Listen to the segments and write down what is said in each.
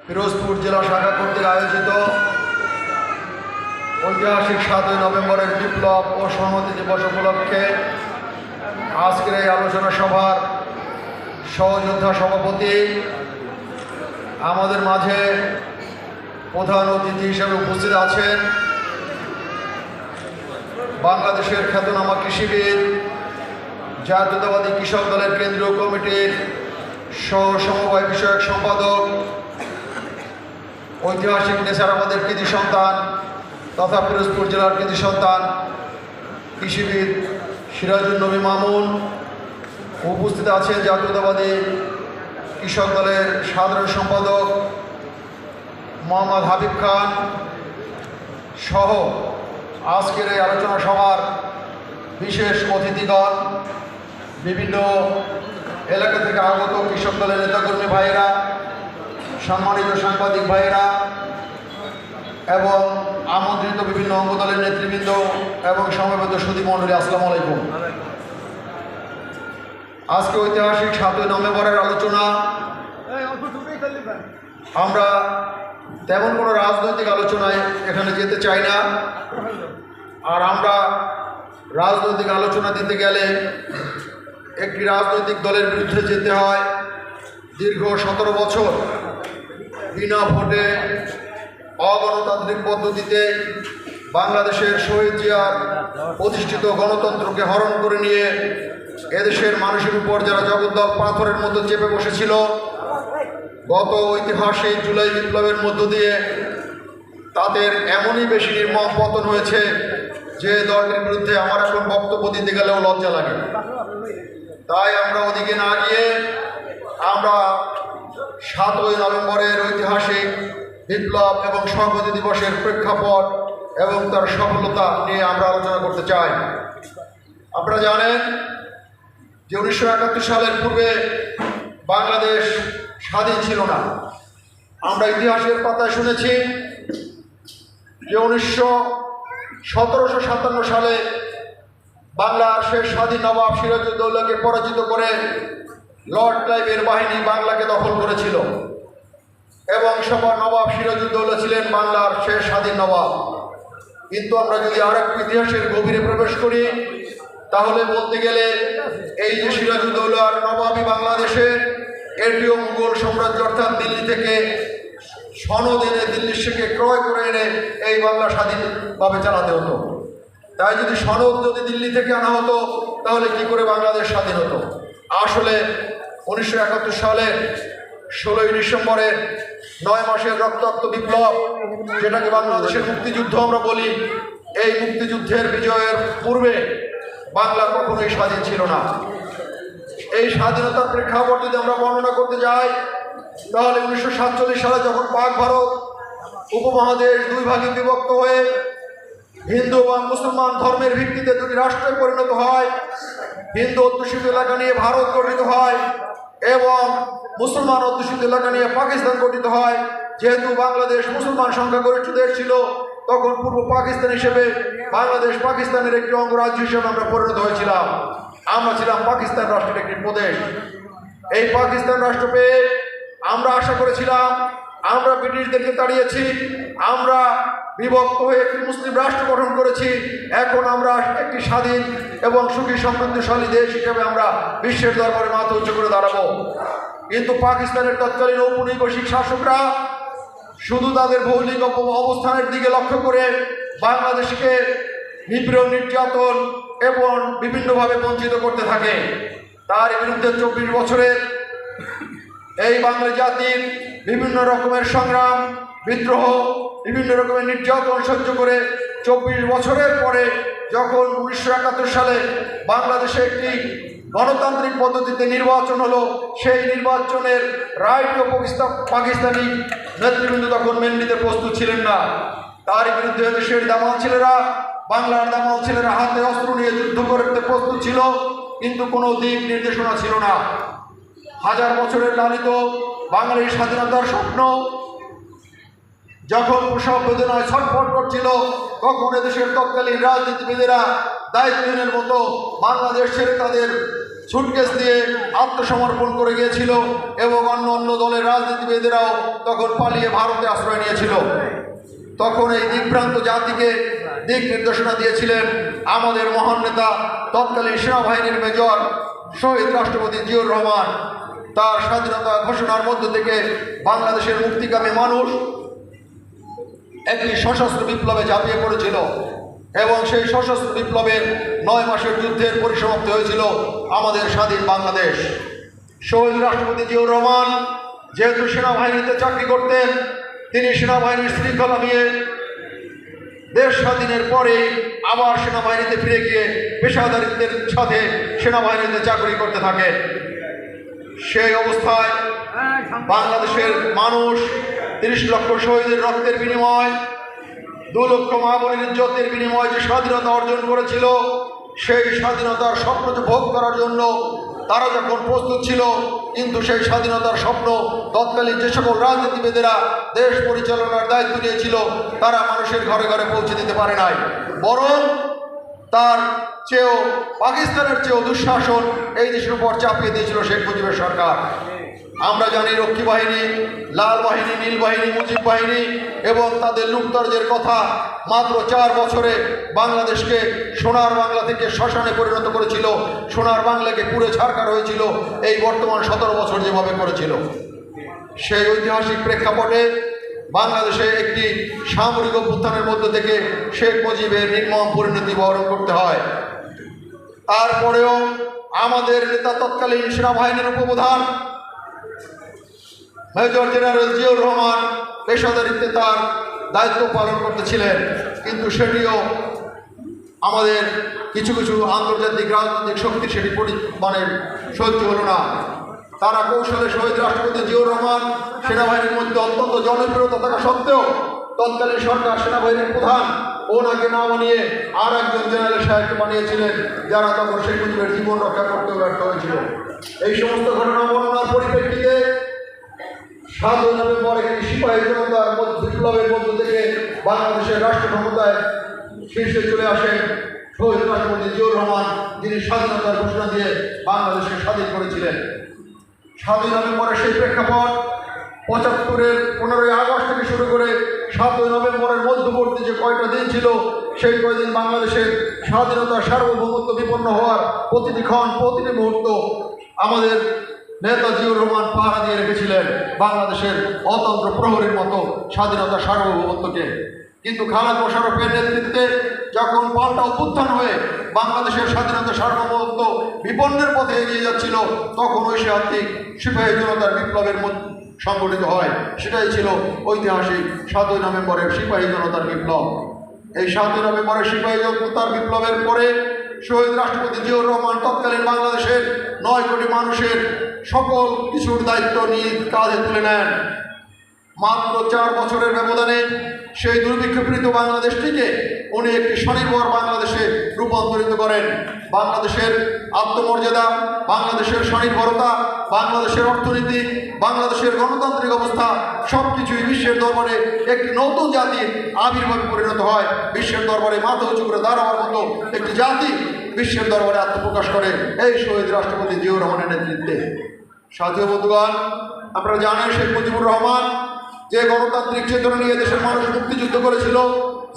পিরোজপুর জেলা শাখা কর্তৃক আয়োজিত ঐতিহাসিক 7ই নভেম্বরের বিপ্লব ও সংহতি দিবস উপলক্ষে আজকের এই আলোচনা সভার সহযোদ্ধা সভাপতি আমাদের মাঝে প্রধান অতিথি হিসেবে উপস্থিত আছেন বাংলাদেশের খ্যাতনামা কৃষিবিদ, জাতীয়তাবাদী কৃষক দলের কেন্দ্রীয় কমিটির সহ সমবায় বিষয়ক সম্পাদক, ঐতিহাসিক নেসারাবাদের কৃতি সন্তান তথা পিরোজপুর জেলার কৃতি সন্তান কৃষিবিদ সিরাজুল নবী মামুন। উপস্থিত আছেন জাতীয়তাবাদী কৃষক দলের সাধারণ সম্পাদক মোহাম্মদ হাবিব খান সহ আজকের এই আলোচনা সভার বিশেষ অতিথিগণ, বিভিন্ন এলাকা থেকে আগত কৃষক দলের নেতাকর্মী ভাইয়েরা, সম্মানিত সাংবাদিক ভাইয়েরা এবং আমন্ত্রিত বিভিন্ন অঙ্গ দলের নেতৃবৃন্দ এবং সমবেত সুধী মণ্ডলী, আসসালামু আলাইকুম। আজকে ঐতিহাসিক 7ই নভেম্বরের আলোচনা। আমরা তেমন কোনো রাজনৈতিক আলোচনায় এখানে যেতে চাই না, আর আমরা রাজনৈতিক আলোচনা দিতে গেলে একটি রাজনৈতিক দলের বিরুদ্ধে যেতে হয়। দীর্ঘ 17 বছর বিনা ভোটে অগণতান্ত্রিক পদ্ধতিতে বাংলাদেশের শহীদ জিয়ার প্রতিষ্ঠিত গণতন্ত্রকে হরণ করে নিয়ে এদেশের মানুষের উপর যারা জগদ্দল পাথরের মতো চেপে বসেছিল, গত ঐতিহাসিক জুলাই বিপ্লবের মধ্য দিয়ে তাদের এমনই বেশি নির্মম পতন হয়েছে যে দলটির বিরুদ্ধে আমার এখন বক্তব্য দিতে গেলেও লজ্জা লাগে। তাই আমরা ওদিকে না গিয়ে আমরা 7ই নভেম্বরের ঐতিহাসিক বিপ্লব এবং সংহতি দিবসের প্রেক্ষাপট এবং তার সফলতা নিয়ে আমরা আলোচনা করতে চাই। আপনারা জানেন যে 1971 সালের পূর্বে বাংলাদেশ স্বাধীন ছিল না। আমরা ইতিহাসের পাতায় শুনেছি যে 1757 সালে বাংলার শেষ স্বাধীন নবাব সিরাজউদ্দৌলাকে পরাজিত করে লর্ড ক্লাইভের বাহিনী বাংলাকে দখল করেছিল এবং সবার নবাব সিরাজউদ্দৌলা ছিলেন বাংলার শেষ স্বাধীন নবাব। কিন্তু আমরা যদি আরেকটু ইতিহাসের গভীরে প্রবেশ করি তাহলে বলতে গেলে এই যে সিরাজউদ্দৌলার নবাবী বাংলাদেশে এটিও মুঘল সাম্রাজ্য অর্থাৎ দিল্লি থেকে সনদ এনে দিল্লির থেকে ক্রয় করে এনে এই বাংলা স্বাধীনভাবে চালাতে হতো। তাই যদি সনদ যদি দিল্লি থেকে আনা হতো তাহলে কি করে বাংলাদেশ স্বাধীন হতো? আসলে 1971 সালের 16ই ডিসেম্বরের 9 মাসের রক্তাক্ত বিপ্লব, যেটাকে বাংলাদেশের মুক্তিযুদ্ধ আমরা বলি, এই মুক্তিযুদ্ধের বিজয়ের পূর্বে বাংলা কখনোই স্বাধীন ছিল না। এই স্বাধীনতার প্রেক্ষাপট যদি আমরা বর্ণনা করতে যাই তাহলে 1947 সালে যখন পাক ভারত উপমহাদেশ দুই ভাগে বিভক্ত হয়ে হিন্দু এবং মুসলমান ধর্মের ভিত্তিতে দুটি রাষ্ট্রে পরিণত হয়, হিন্দু অধ্যুষিত এলাকা নিয়ে ভারত গঠিত হয় এবং মুসলমান অধ্যুষিত এলাকা নিয়ে পাকিস্তান গঠিত হয়। যেহেতু বাংলাদেশ মুসলমান সংখ্যাগরিষ্ঠ দেশ ছিল, তখন পূর্ব পাকিস্তান হিসেবে বাংলাদেশ পাকিস্তানের একটি অঙ্গরাজ্য হিসেবে আমরা পরিণত হয়েছিলাম। আমরা ছিলাম পাকিস্তান রাষ্ট্রের একটি প্রদেশ। এই পাকিস্তান রাষ্ট্র পেয়ে আমরা আশা করেছিলাম, আমরা ব্রিটিশদেরকে তাড়িয়েছি, আমরা বিভক্ত হয়ে একটি মুসলিম রাষ্ট্র গঠন করেছি, এখন আমরা একটি স্বাধীন এবং সুখী সমৃদ্ধশালী দেশ হিসেবে আমরা বিশ্বের দরবারে মাথা উঁচু করে দাঁড়াবো। কিন্তু পাকিস্তানের তৎকালীন ঔপনিবেশিক শাসকরা শুধু তাদের ভৌলিক অবস্থানের দিকে লক্ষ্য করে বাংলাদেশকে নিপীড়ন, নির্যাতন এবং বিভিন্নভাবে বঞ্চিত করতে থাকে। তার বিরুদ্ধে 24 বছরের এই বাংলা জাতির বিভিন্ন রকমের সংগ্রাম, বিদ্রোহ, বিভিন্ন রকমের নির্যাতন সহ্য করে 24 বছরের পরে যখন 1971 সালে বাংলাদেশে একটি গণতান্ত্রিক পদ্ধতিতে নির্বাচন হলো, সেই নির্বাচনের রায়টিও পাকিস্তানি নেতৃবৃন্দ তখন মেনে নিতে প্রস্তুত ছিলেন না। তার বিরুদ্ধে দেশের দামাল ছেলেরা, বাংলার দামাল ছেলেরা হাতে অস্ত্র নিয়ে যুদ্ধ করতে প্রস্তুত ছিল, কিন্তু কোনো দিক নির্দেশনা ছিল না। হাজার বছরের লালিত বাঙালির স্বাধীনতার স্বপ্ন যখন প্রসব বেদনায় ছটফট করছিল, তখন এদেশের তৎকালীন রাজনীতিবিদেরা দায়িত্বহীনের মতো বাংলাদেশ ছেড়ে তাদের সুটকেস দিয়ে আত্মসমর্পণ করে গিয়েছিল এবং অন্য দলের রাজনীতিবিদেরাও তখন পালিয়ে ভারতে আশ্রয় নিয়েছিল। তখন এই দিকভ্রান্ত জাতিকে দিক নির্দেশনা দিয়েছিলেন আমাদের মহান নেতা তৎকালীন সেনাবাহিনীর মেজর শহীদ রাষ্ট্রপতি জিয়াউর রহমান। তার স্বাধীনতা ঘোষণার মধ্য থেকে বাংলাদেশের মুক্তিকামী মানুষ একটি সশস্ত্র বিপ্লবে ঝাঁপিয়ে পড়েছিল এবং সেই সশস্ত্র বিপ্লবের 9 মাসের যুদ্ধের পরিসমাপ্তি হয়েছিল আমাদের স্বাধীন বাংলাদেশ। শহীদ রাষ্ট্রপতি জিয়াউর রহমান যেহেতু সেনাবাহিনীতে চাকরি করতেন, তিনি সেনাবাহিনীর শৃঙ্খলা নিয়ে দেশ স্বাধীনের পরে আবার সেনাবাহিনীতে ফিরে গিয়ে পেশাদারিত্বের সাথে সেনাবাহিনীতে চাকরি করতে থাকেন। সেই অবস্থায় বাংলাদেশের মানুষ 30 লক্ষ শহীদের রক্তের বিনিময়, 2 লক্ষ মা বোনের ইজ্জতের বিনিময়ে যে স্বাধীনতা অর্জন করেছিল, সেই স্বাধীনতার স্বপ্ন ভোগ করার জন্য তারা যখন প্রস্তুত ছিল, কিন্তু সেই স্বাধীনতার স্বপ্ন তৎকালীন যে সকল রাজনীতিবিদেরা দেশ পরিচালনার দায়িত্ব নিয়েছিল তারা মানুষের ঘরে ঘরে পৌঁছে দিতে পারে নাই, বরং তার চেয়েও পাকিস্তানের চেয়েও দুঃশাসন এই দেশের উপর চাপিয়ে দিয়েছিল শেখ মুজিবের সরকার। আমরা জানি রক্ষী বাহিনী, লাল বাহিনী, নীল বাহিনী, মুজিব বাহিনী এবং তাদের লুটতরাজের কথা মাত্র 4 বছরে বাংলাদেশকে সোনার বাংলা থেকে শ্মশানে পরিণত করেছিল, সোনার বাংলাকে পুড়ে ছারখার হয়েছিল এই বর্তমান 17 বছর যেভাবে করেছিল। সেই ঐতিহাসিক প্রেক্ষাপটে বাংলাদেশে একটি সামরিক অভ্যুত্থানের মধ্য থেকে শেখ মুজিবের নির্মম পরিণতি বরণ করতে হয়। তারপরেও আমাদের নেতা তৎকালীন সেনাবাহিনীর উপপ্রধান মেজর জেনারেল জিয়াউর রহমান পেশাদারিত্বে তার দায়িত্ব পালন করতেছিলেন, কিন্তু সেটিও আমাদের কিছু আন্তর্জাতিক রাজনৈতিক শক্তি সেটি সহ্য হলো না। তারা কৌশলে শহীদ রাষ্ট্রপতি জিয়াউর রহমান সেনাবাহিনীর মধ্যে অত্যন্ত জনপ্রিয়তা থাকা সত্ত্বেও তৎকালীন সরকার সেনাবাহিনীর প্রধান ওনাকে না বানিয়ে আর একজন জেনারেল সাহেবকে বানিয়েছিলেন, যারা তখন শেখ মুজিবের জীবন রক্ষা করতে ব্যর্থ হয়েছিল। এই সমস্ত ঘটনা বর্ণনার পরিপ্রেক্ষিতে 7 নভেম্বর একটি সিপাহী জনতার বিপ্লবের মধ্য থেকে বাংলাদেশের রাষ্ট্র ক্ষমতায় শীর্ষে চলে আসেন শহীদ রাষ্ট্রপতি জিয়াউর রহমান, যিনি স্বাধীনতার ঘোষণা দিয়ে বাংলাদেশকে স্বাধীন করেছিলেন। 7 নভেম্বরের সেই প্রেক্ষাপট 75-এর 15ই আগস্ট থেকে শুরু করে 7 নভেম্বরের মধ্যবর্তী যে কয়টা দিন ছিল, সেই কয়দিন বাংলাদেশের স্বাধীনতা সার্বভৌমত্ব বিপন্ন হওয়ার প্রতিটি ক্ষণ, প্রতিটি মুহূর্ত আমাদের নেতা জিয়াউর রহমান পাহারা দিয়ে রেখেছিলেন বাংলাদেশের অতন্ত্র প্রহরীর মতো স্বাধীনতা সার্বভৌমত্বকে। কিন্তু খালেদ মোশাররফের নেতৃত্বে যখন পাল্টা অভ্যুত্থান হয়ে বাংলাদেশের স্বাধীনতা সার্বভৌমত্ব বিপন্নের পথে এগিয়ে যাচ্ছিল, তখন ঐতিহাসিক সিপাহী জনতার বিপ্লবের সংগঠিত হয়। সেটাই ছিল ঐতিহাসিক 7 নভেম্বরের সিপাহী জনতার বিপ্লব। এই 7 নভেম্বরের সিপাহী জনতার বিপ্লবের পরে শহীদ রাষ্ট্রপতি জিয়াউর রহমান তৎকালীন বাংলাদেশের 9 কোটি মানুষের সকল কিছুর দায়িত্ব নিয়ে কাজে তুলে নেন। মাত্র 4 বছরের ব্যবধানে সেই দুর্ভিক্ষপীড়িত বাংলাদেশটিকে উনি একটি স্বনির্ভর বাংলাদেশে রূপান্তরিত করেন। বাংলাদেশের আত্মমর্যাদা, বাংলাদেশের স্বনির্ভরতা, বাংলাদেশের অর্থনীতি, বাংলাদেশের গণতান্ত্রিক অবস্থা সব কিছুই বিশ্বের দরবারে একটি নতুন জাতির আবির্ভাবে পরিণত হয়। বিশ্বের দরবারে মাথা উঁচু করে দাঁড়াবার মতো একটি জাতি বিশ্বের দরবারে আত্মপ্রকাশ করে এই শহীদ রাষ্ট্রপতি জিয়াউর রহমানের নেতৃত্বে। সাথী বন্ধুগণ, আপনারা জানেন শেখ মুজিবুর রহমান যে গণতান্ত্রিক চেতনা নিয়ে দেশের মানুষ মুক্তিযুদ্ধ করেছিল,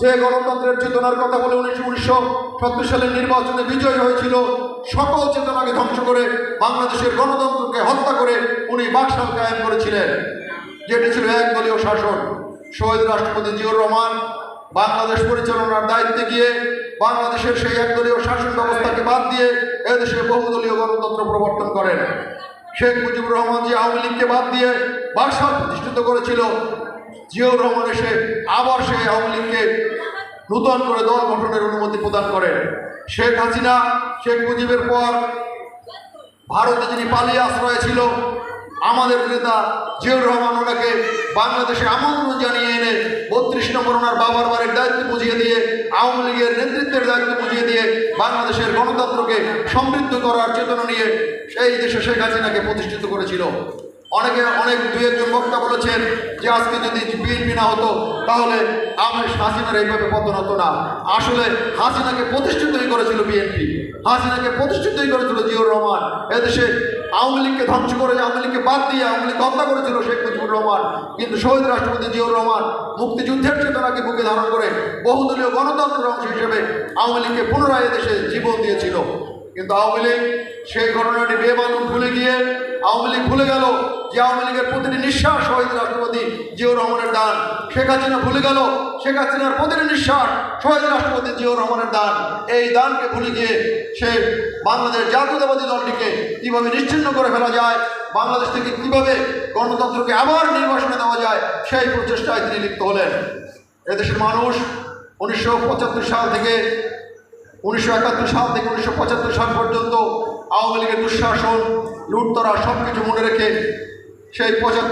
যে গণতন্ত্রের চেতনার কথা বলে 1970 সালের নির্বাচনে বিজয়ী হয়েছিল, সকল চেতনাকে ধ্বংস করে বাংলাদেশের গণতন্ত্রকে হত্যা করে উনি বাকশাল কায়েম করেছিলেন, যেটি ছিল একদলীয় শাসন। শহীদ রাষ্ট্রপতি জিয়াউর রহমান বাংলাদেশ পরিচালনার দায়িত্বে গিয়ে বাংলাদেশের সেই একদলীয় শাসন ব্যবস্থাকে বাদ দিয়ে এদেশে বহুদলীয় গণতন্ত্র প্রবর্তন করেন। শেখ মুজিবুর রহমান যে আওয়ামী লীগকে বাদ দিয়ে বাকশাল প্রতিষ্ঠিত করেছিল, জিয়াউর রহমান এসে আবার সেই আওয়ামী লীগকে নূতন করে দল গঠনের অনুমতি প্রদান করেন। শেখ হাসিনা শেখ মুজিবের পর ভারতে যিনি পালিয়ে আশ্রয় ছিল, আমাদের নেতা জিয়াউর রহমান ওনাকে বাংলাদেশে আমন্ত্রণ জানিয়ে এনে 32 নম্বর ওনার বাবার বাড়ির দায়িত্ব বুঝিয়ে দিয়ে, আওয়ামী লীগের নেতৃত্বের দায়িত্ব বুঝিয়ে দিয়ে বাংলাদেশের গণতন্ত্রকে সমৃদ্ধ করার চেতনা নিয়ে সেই দেশে শেখ হাসিনাকে প্রতিষ্ঠিত করেছিল। অনেক দুই একজন বক্তা বলেছেন যে আজকে যদি বিএনপি না হতো তাহলে হাসিনার এইভাবে পতন হতো না। আসলে হাসিনাকে প্রতিষ্ঠিতই করেছিল বিএনপি, হাসিনাকে প্রতিষ্ঠিতই করেছিল জিয়াউর রহমান। এদেশে আওয়ামী লীগকে ধ্বংস করে, আওয়ামী লীগকে বাদ দিয়ে আওয়ামী লীগ হত্যা করেছিল শেখ মুজিবুর রহমান। কিন্তু শহীদ রাষ্ট্রপতি জিয়াউর রহমান মুক্তিযুদ্ধের চেতনাকে বুকে ধারণ করে বহুদলীয় গণতন্ত্রের অংশ হিসেবে আওয়ামী লীগকে পুনরায় এদেশে জীবন দিয়েছিল। কিন্তু আওয়ামী লীগ সেই ঘটনাটি বেমালুম ভুলে গিয়ে আওয়ামী লীগ ভুলে গেল যে আওয়ামী লীগের প্রতিটি নিঃশ্বাস শহীদ রাষ্ট্রপতি জিয়াউর রহমানের দান। শেখ হাসিনা ভুলে গেল শেখ হাসিনার প্রতিটি নিঃশ্বাস শহীদ রাষ্ট্রপতি জিয়াউর রহমানের দান। এই দানকে ভুলে গিয়ে সে বাংলাদেশ জাতীয়তাবাদী দলটিকে কীভাবে নিশ্চিহ্ন করে ফেলা যায়, বাংলাদেশ থেকে কীভাবে গণতন্ত্রকে আবার নির্বাসনে দেওয়া যায়, সেই প্রচেষ্টায় তিনি লিপ্ত হলেন। এদেশের মানুষ 1971 সাল থেকে 1975 সাল পর্যন্ত আওয়ামী লীগের দুঃশাসন, লুটতরা সব কিছু মনে রেখে সেই 75